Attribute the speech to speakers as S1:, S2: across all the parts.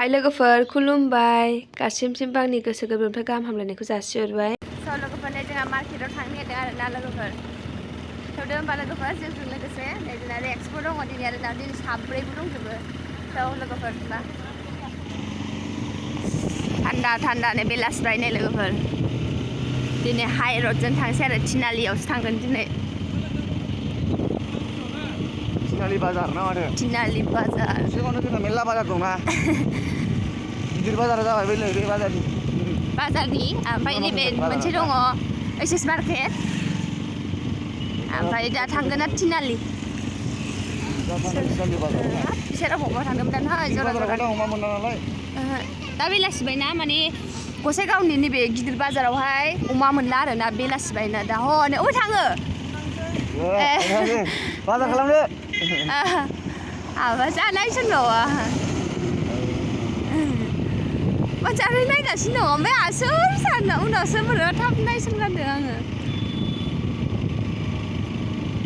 S1: हाय लोगोफोर खुलुमबाय गासिमसिम आंनि गोसो गोरबोनिफ्राय गाहाम हामलायनायखौ जासिहरबाय।
S2: लोगोफोरनो जोंहा मार्केटाव थांनो नागिरदों आरोना लोगोफोर थौदो होमबा लोगोफोर जोंजों लोगोसे नै जोंना रेक्सबो दङ दिनै आरो दिनै साब्रैबो दंजोबो थौ लोगोफोर होमबा थान्दानो बेलासिबाय नै लोगोफोर दिनै हाइ रडजों थांसै आरो थिनालियावसो थांगोन दिनै
S3: थिनालि बाजार ना माथो
S2: थिनालि बाजार
S3: सिगाङावनो जोंना मेरला बाजार दंना गिदिर बाजारा जाबाय बे
S2: बाजारनि ओमफ्राय नैबे मोनसे दङ एसएस मार्केट ओमफ्राय दा थांगोन ना थिनालि बिसोर अबावबा थांदोंमोन ना जरा दा बेलासिबायना माने गसाइगावनि नैबे गिदिर बाजारावहाय अमा मोनला आरोना बेलासिबायना दा हनै अबाव थाङो
S3: बाजार खालामनो
S2: माबा जानायसोंबावा मोजाङै नायगासिनो दङ ओमफ्राय आसोर सानो उनावसो बोरैबा थाब नायसनगारदों आङो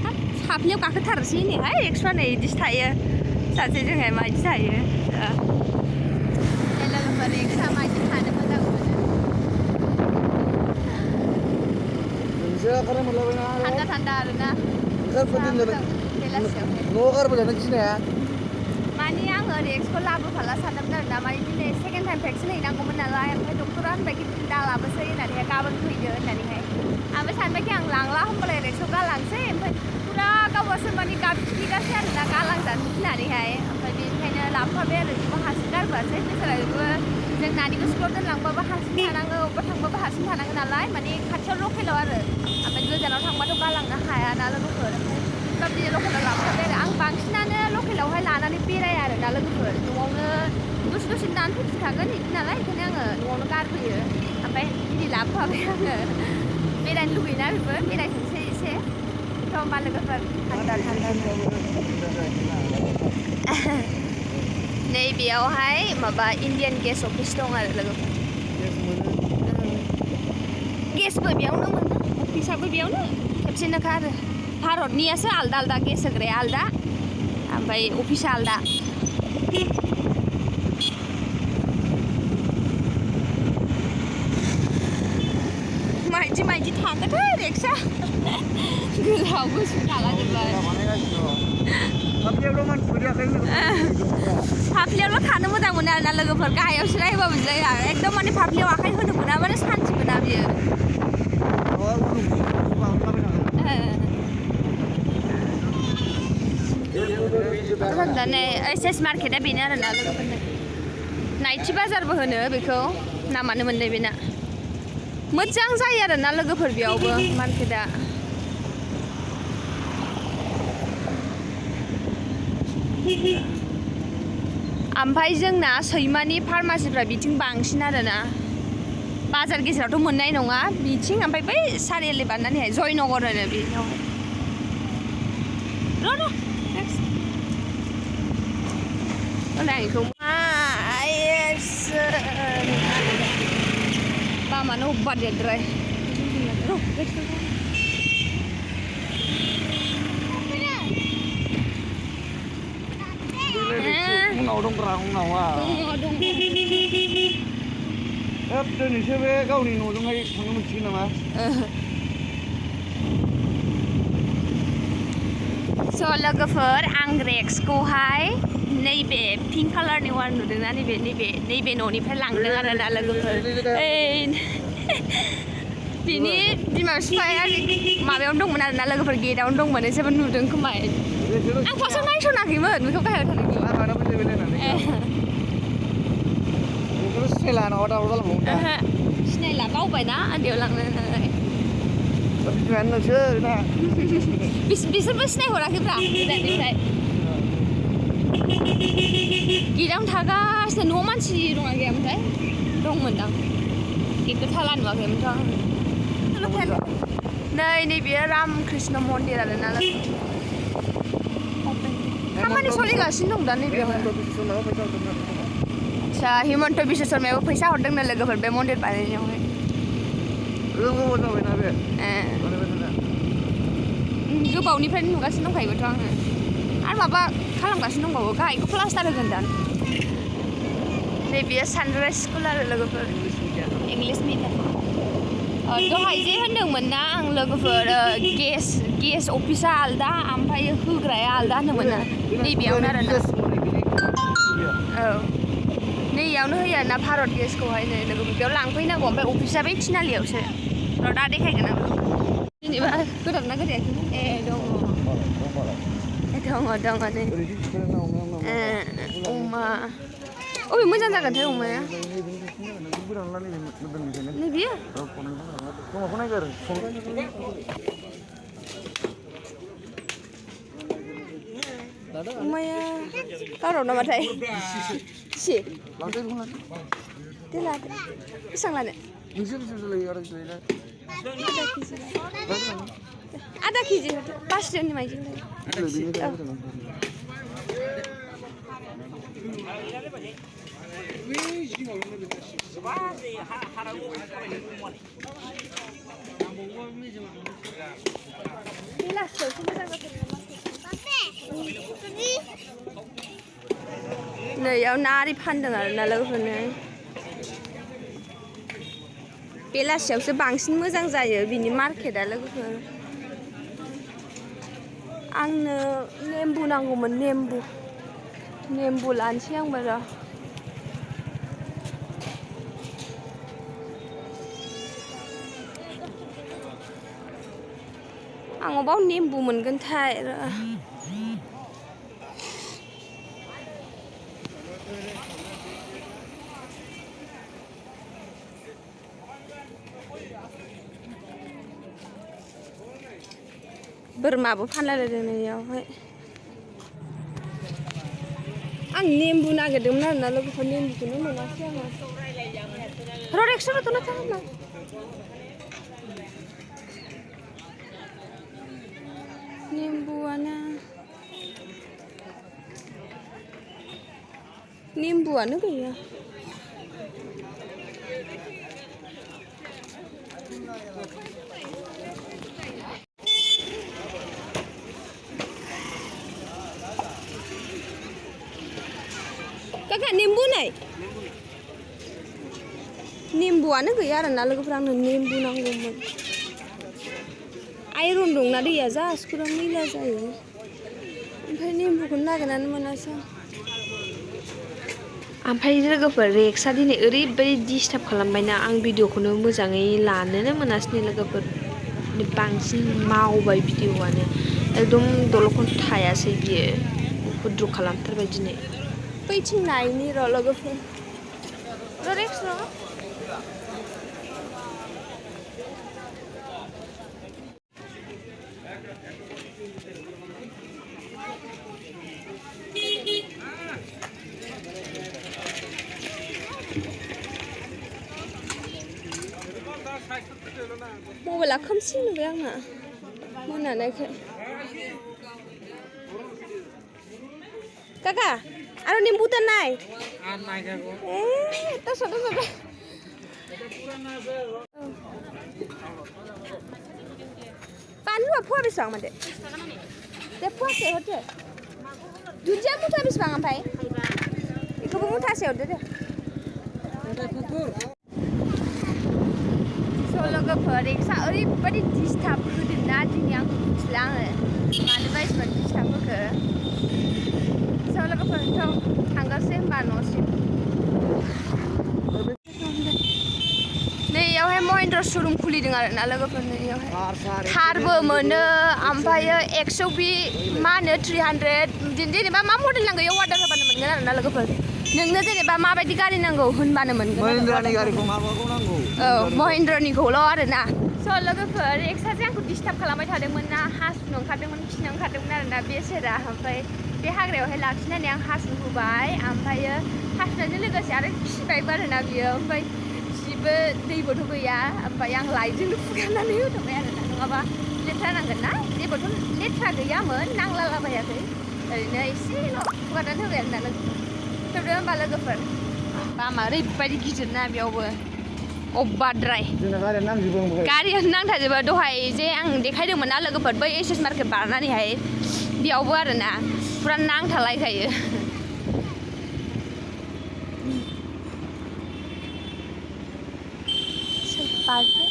S2: हाब साफ्लियाव गाखोथारसै नैहाय एक्सट्रा नै बिदिसो थायो सासे जोंहाय माबायदि थायो लोगोफोर एक्सट्रा माबायदि थानो मोजां मोनो थान्दा आरोना
S3: न'आव गारबोजानो गिनाया
S2: माने आङो ओरै एक्सखौ लाबोफाला सानदोंमोन आरोना माने दिनै सेकेन्ड टाइम भेक्सिन हैनांगौमोन नालाय ओमफ्राय डक्टरा होनबायखि दा लाबोसै होननानैहाय गाबोन फैदो होननानैहाय ओमफ्राय सानबायखि आं लांला होनबालाय रेक्सआव गालांसै ओमफ्राय फुरा गावबासो माने गाबखिगासै आरोना गालांजानो गिनानैहाय ओमफ्राय बेनिखायनो लाबोफाबाय आरो बेखौ हारसिं गारबोआसै बेसोराबो जों नानिखौ स्कुलाव दोनलांबाबो हारसिं थानांगौ अबेबा थांबाबो हारसिं थानांगौ नालाय माने खाथियाव लकेलाव आरो ओमफ्राय गोजानाव थांबाथ' गालांनो हायाना लोगोफोर ओमफ्राय बिदि लकेलाव लाबोफाबाय आरो आं बांसिनानो लकेलावहाय लानानै बेराया आरो दा लोगोफोर न'आवनो दसे दानो फैफिनखागोन बिदि नालाय ओंखायनो आङो न'आवनो गारबोयो ओमफ्राय बिदि लाबोफाबाय आङो बेरायनो लुगैयोना बेबो बेरायथोंसै एसे थ' होमबा लोगोफोर थान्दा नैबेयावहाय माबा इण्डियान गेस अफिस दं आरो लोगोफोर गेसबो बेयावनो मोनो अफिसाबो बेयावनो खेबसेनोखा आरो भारतनियासो आलदा आलदा गेस होग्राया आलदा ओमफ्राय अफिसा आलदा मायदि थांगोनथाय रेक्सा गोलाव गुसु थालाजोब्बाय फाफ्लियावल' थानो मोजां मोनो आरोना लोगोफोर गाहायावसो नायबाबो जाया एकदम माने फाफ्लियाव आखाइ होनो मोना माने सान्थि मोना बियो एसएस मार्केटआ बेनो आरोना लोगोफोरनो नाइटि बाजारबो होनो बेखौ नामानो मोननाय बेना मोजां जायो आरोना लोगोफोर बेयावबो मार्केटआ ओमफ्राय जोंना सैमानि फार्मासिफ्रा बिथिं बांसिन आरोना बाजार गेजेरावथ' मोननाय नङा बिथिं ओमफ्राय बै सारिआलि बारनानैहाय जयनगर होनो बेयावहाय आंखौ लामानो अबेबा देरद्राय
S3: उनाव दंब्रा उनावा दिनैसो बे गावनि न'जोंहाय थांनो मोनसिगोन नामा
S2: स' लोगोफोर आं रेक्सखौहाय नैबे पिंक कालारनि वार नुदोंना नैबे न'निफ्राय लांदों आरोना लोगोफोर बिनि बिमा बिफाया माबायावनो दंमोन आरोना लोगोफोर गेटआवनो दंमोन एसेबो नुदों खोमा आं फार्स्टआव नायसनाखैमोन बेखौ गाहायाव थानायखौ सिनायला बावबायना उन्दैयाव लांनानै बिसोरबो सिनायहराखैब्रा गोजाननिफ्राय गेटआवनो थागासिनो न'आव मानसि दंना गैयामोनथाय दंमोनदां गेटखौ थाला नुवाखैमोनथ' नैबेयो रामकृष्ण मन्दिर आरोना खामानि सोलिगासिनो दं दा नैबेयाव आदसा हिमन्त बिश्व शर्मायाबो फैसा हरदोंनो लोगोफोर बे मन्दिर बानायनायावहाय गोबावनिफ्रायनो नुगासिनो दंखायोबोथ' आङो आरो माबा खालामगासिनो दंबावो गाहायखौ प्लास्टार होगोन दा नैबेयो सानराइज स्कुल आरो लोगोफोर इंलिश मिडियाम दहाय जे होनदोंमोन ना आं लोगोफोर गेस अफिसा आलदा ओमफ्राय होग्राया आलदा होनदोंमोन ना नैबेयावनो आरोना औ नैयावनो होयो आरोना भारत गेसखौहाय नै लोगोफोर बेयाव लांफैनांगौ ओमफ्राय अफिसा बै थिनालियावसो र' दा देखायगोन आं जेनेबा गोदान ना गोदायाखै ए दङ नै अमा अबे मोजां जागोनथाय अमाया नैबेयो अमाया गारहर नामाथाय से दे लादो बेसेबां लानो आधा केजि बासिदोंनि माइजों नैयाव ना आरि फानदों आरोना लोगोफोरनो बेलासियावसो बांसिन मोजां जायो बिनि मार्केटआ लोगोफोर आंनो नेम्बु नांगौमोन नेम्बु लानोसै आंबो र' आं अबाव नेम्बु मोनगोनथाय बोरमाबो फानलायलायदों नैयावहाय आं नेम्बु नागिरदोंमोन आरोना लोगोफोर नेम्बुखौनो मोनासै आङो र' रिक्सायावथ' थाङा नेम्बुआनो गैया kakak नेम्बु नाय नेम्बुआनो गैया आरोना लोगोफोर आंनो नेम्बु नांगौमोन आइरन दंना दैया जा स्कुलाव मैला जायो ओमफ्राय नेम्बुखौनो नागिरनानै मोनासै
S1: ओमफ्राय लोगोफोर रेक्सआ दिनै ओरैबायदि डिस्टार्ब खालामबायना आं भिडिअखौनो मोजाङै लानोनो मोनासै लोगोफोर बांसिन मावबाय भिडिअआनो एकदम दल'खौनो थायासै बियो उपद्रब खालामथारबाय दिनै
S2: बैथिं नायनि र' लोगोफोर र' रेक्स र' मबाइला खोमसि नुबाय आंना मोनानायखाय काका आरो नेम्बु त नाय ए तसो बानलुआ फुवा बेसेबां माथो दे फुवासे हरदो दुन्दिया मुथा बेसेबां ओमफ्राय बेखौबो मुथासे हरदो दे लोगोफोर रिक्सा ओरैबायदि डिस्टार्ब होदोंना दिनै आंखौ मिथिला आङो मानोबा एसेबां डिस्टार्ब होखो लोगोफोरथ' थांगासै होनबा न'सिम नैयावहाय महिन्द्र श'रुम खुलिदों आरोना लोगोफोर नैयावहाय थारबो मोनो ओमफ्रायो 120 मा होनो 300 जेनेबा मा मडेल नांगौ इयाव अर्डार होबानो मोनगोन आरोना लोगोफोर नोंनो जेनेबा माबायदि गारि नांगौ होनबानो मोनगोन
S3: महिन्द्रानि गारिखौ माबाखौ नांगौ
S2: औ महिन्द्रनिखौल' आरोना स' लोगोफोर रिक्साजों आंखौ डिस्टार्ब खालामबाय थादोंमोन ना हासुनो ओंखारदोंमोन खिनो ओंखारदोंमोन आरोना बे सेरा ओमफ्राय बे हाग्रायावहाय लाखिनानै आं हासु होबाय ओमफ्रायो हासुनायजों लोगोसे आरो खिबायबो आरोना बियो ओमफ्राय खिबो दैबोथ' गैया ओमफ्राय आं लाइटजोंनो फुगारनानै होथ'बाय आरोना नङाबा लेथ्रा नांगोन ना जेबोथ' लेथ्रा गैयामोन नांलालाबायाखै ओरैनो एसेल' फुगारनानै होबाय आरोना लोगोफोर थेवबो होमबा लोगोफोर लामा ओरैबायदि गिदिरना बेयावबो अब्बाद्राय गारियानो नांथाजोबो दहाय जे आं देखायदोंमोन ना लोगोफोर बै एसएस मार्केट बारनानैहाय बेयावबो आरोना पुरा नांथालायखायो बाजो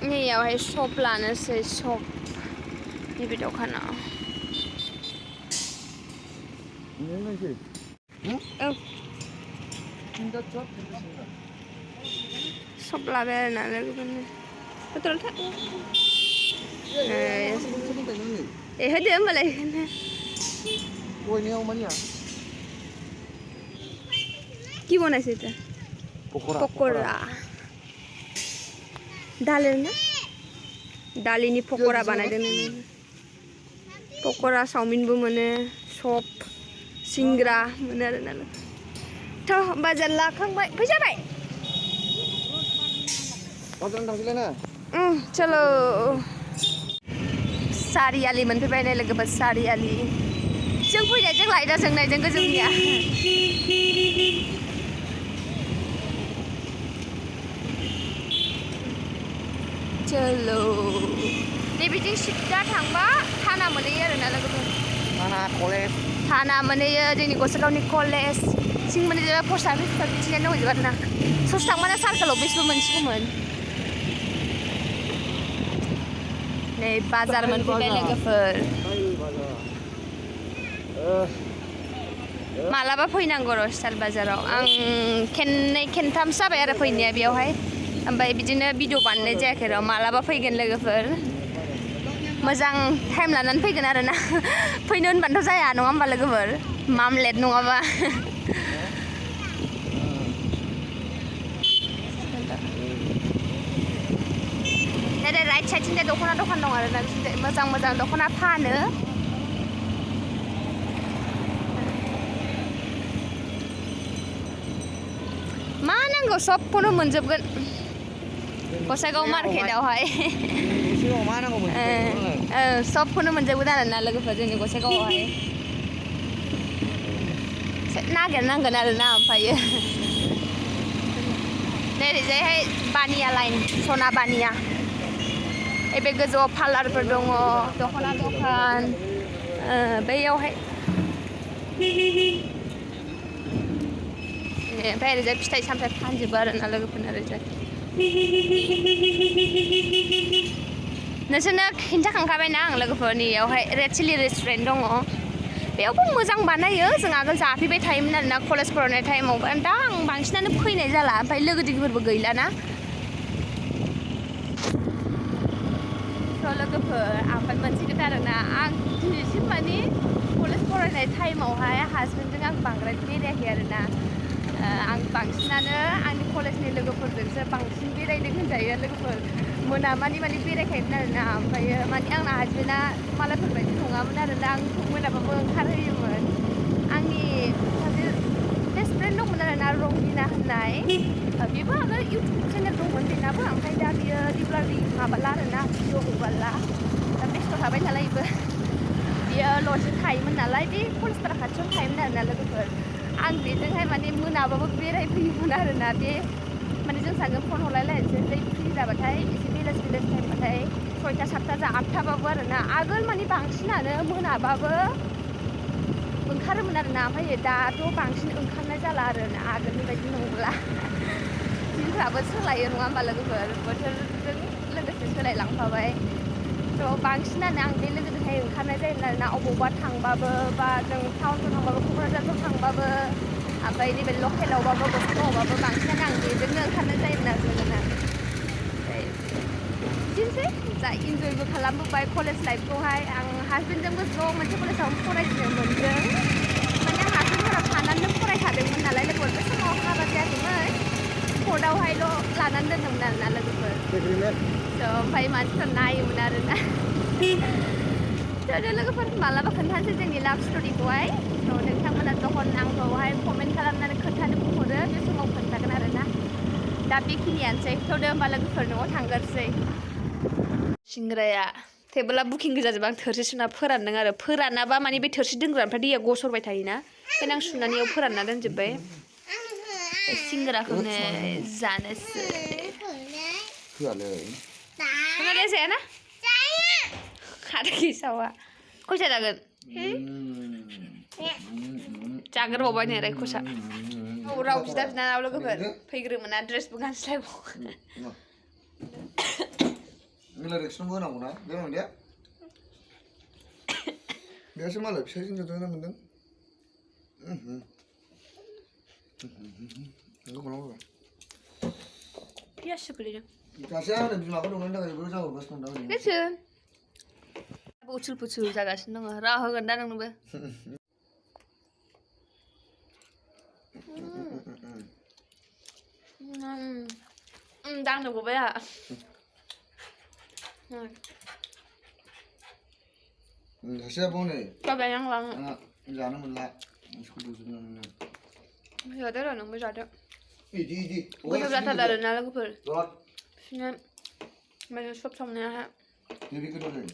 S2: नैयावहाय शप लानोसै शप नैबे दखानाव औ शप लाबाय आरोना लोगोफोरनो बेथ'ल था होदो होमबालाय কি বনাইছে এটা পকোড়া ডালের না ডালিনি পকোড়া বানাইदों पक'रा चावमिनबो मोनो सब सिंग्रा मोनो आरोना थ' बाजार लाखांबाय फैजाबाय चलो सारियालि मोनफैबाय नै लोगोफोर सारियालि जों फैनायजों लायदा जोंनायजों गोजौनिया चलो नैबिथिं सिद्दा थांबा थाना मोनहैयो आरोना लोगोफोर
S3: थाना कलेज
S2: थाना मोनहैयो जोंनि गसाइगावनि कलेज सिं मोनहैजोबा पस्ट अफिसफोर बिथिंजायनो दंजोबो आरोना ससे थांबानो सार्कोल अफिसबो मोनसिगौमोन नै बाजार मोनफैबाय लोगोफोर मालाबा फैनांगौ र' स्टार बाजाराव आं खेननै खेनथामसो जाबाय आरो फैनाया बेयावहाय ओमफ्राय बिदिनो भिडिअ बानायनाय जायाखै र' मालाबा फैगोन लोगोफोर मोजां टाइम लानानै फैगोन आरोना फैनो होनबानोथ' जाया नङा होमबा लोगोफोर मामलेट नङाबा नै राइट साइडथिंजाय दख'ना दखान दं आरोना मोजां मोजां दख'ना फानो मा नांगौ सबखौनो मोनजोबगोन गसाइगाव मार्केटआवहाय सबखौनो मोनजोबगोन आरोना लोगोफोर जोंनि गसाइगावआवहाय नागिरनांगोन आरोना ओमफ्रायो नै ओरैजायहाय बानिया लाइन सना बानिया बे गोजौआव पार्लारफोर दङ दख'ना दखान बैयावहाय ओमफ्राय ओरैजाय फिथाइ सामथाइ फानजोबो आरोना लोगोफोरनो ओरैजाय नोंसोरनो खिन्थाखांखाबायना आं लोगोफोरनियावहाय रेड चिलि रेस्टुरेन्ट दङ बेयावबो मोजां बानायो जों आगोल जाफैबाय थायोमोन आरोना कलेज फरायनाय टाइमाव दा आं बांसिनानो फैनाय जाला ओमफ्राय लोगो दिगिफोरबो गैलाना थ' लोगोफोर ओमफ्राय मोनसे खोथा आरोना आं दिनैसिम माने कलेज फरायनाय टाइमावहाय हासबेन्डजों आं बांद्राय बेरायाखै आरोना आं बांसिनानो आंनि कलेजनि लोगोफोरजोंसो बांसिन बेरायदों होनजायो लोगोफोर मोनामानि माने बेरायखायोमोन आरोना ओमफ्रायो माने आंना हासबेन्डआ मालायफोरबायदि नङामोन आरोना आंखौ मोनाबाबो ओंखारहोयोमोन आंनि सासे बेस्ट फ्रेन्ड दंमोन आरोना रंगिना होननाय बेबो आगोल इउटुब चेनेल दंमोन बेनाबो ओमफ्राय दा बियो रेगुलारलि माबाला आरोना भिडिअ हगारला दा बेस्थ' थाबाय नालाय बियो लजों थायोमोन नालाय बे कलेजफोरा खाथियावनो थायोमोन आरोना लोगोफोर आं बेजोंहाय माने मोनाबाबो बेरायफैयोमोन आरोना बे माने जों सानैजों फन हरलायलायनोसै फ्रि जाबाथाय एसे बेलासि टाइमबाथाय 6टा 7टा 8टाबाबो आरोना आगोल माने बांसिनानो मोनाबाबो ओंखारोमोन आरोना ओमफ्राय दाथ' बांसिन ओंखारनाय जाला आरोना आगोलनि बायदि नंला दिनफ्राबो सोलायो नङा होमबा लोगोफोर बोथोरजों लोगोसे सोलायलांफाबाय थ' बांसिनानो आं बे लोगोजोंहाय ओंखारनाय जायोमोन आरोना अबावबा थांबाबो बा जों टाउनफोर थांबाबो क'क्राझारफ्राव थांबाबो ओमफ्राय नैबे लकेलावबाबो गसाइगावआवबाबो बांसिनानो आं बेजोंनो ओंखारनाय जायोमोन आरो लोगोना बिदिनोसै जा इन्जयबो खालामबोबाय कलेज लाइफखौहाय आं हासबेन्डजोंबो ज' मोनसे कलेजावनो फरायनो मोनदों माने आं हासबेन्डफोरा थानानैनो फरायखादोंमोन नालाय लोगोफोर बे समाव हाबा जायाखैमोन कर्टआवहायल' लानानै दोनदोंमोन आरोना लोगोफोर ओमफ्राय मानसिफोर नायोमोन आरोना थ' लोगोफोर मालाबा खोन्थानोसै जोंनि लाभ स्ट'रिखौहाय थ' नोंथांमोना तखन आंखौहाय कमेन्ट खालामनानै खोन्थानो बुंहरो बे समाव खोन्थागोन आरोना दा बेखिनियानोसै थ' दे होमबा लोगोफोर न'आव थांगोरसै सिंग्राया टेबोला बुकिं गोजा जोबो आं थोरसि सुना फोरानदों आरो फोरानाबा माने बे थोरसि दोनग्रानिफ्राय दैया गसरबाय थायोना ओंखायनो आं सुनानै इयाव फोरानना दोनजोब्बाय सिंग्राखौनो जानोसै खोनालाय जायाना आरो गेसावा खयथा जागोन
S1: जाग्रोबावबाय नै रायखसा राव बिदा बिनानाव लोगोफोर फैग्रोमोना ड्रेसबो गानस्लायबाव
S3: नोंलाय रिएक्सनबो होनांगौ ना बे मोनदिया बेयासो मालाय फिसाइजों ज'जाना मोनदों नोंखौ गलांबाय
S1: पियाससो गोलैदों
S3: गासैया आंनो बिमाखौ दंनायनि थाखाय बेबो जाहरगासिनो दं दा
S1: गोसो उथुल पुथुल जागासिनो दङ राव होगोन दा नोंनोबो दांनो गबाय आंहा
S3: सासेया बाव नै
S1: जाबाय आं लाङो
S3: जानो मोनला स्कुल जोबनो मोनो
S1: जादो र' नोंबो जादो
S3: इदि
S1: गोथाव जाथारदों आरोना लोगोफोर
S3: ज'द
S1: बिदिनो ओमफ्राय सब संनायाहा
S3: बेबि गोथाव जायो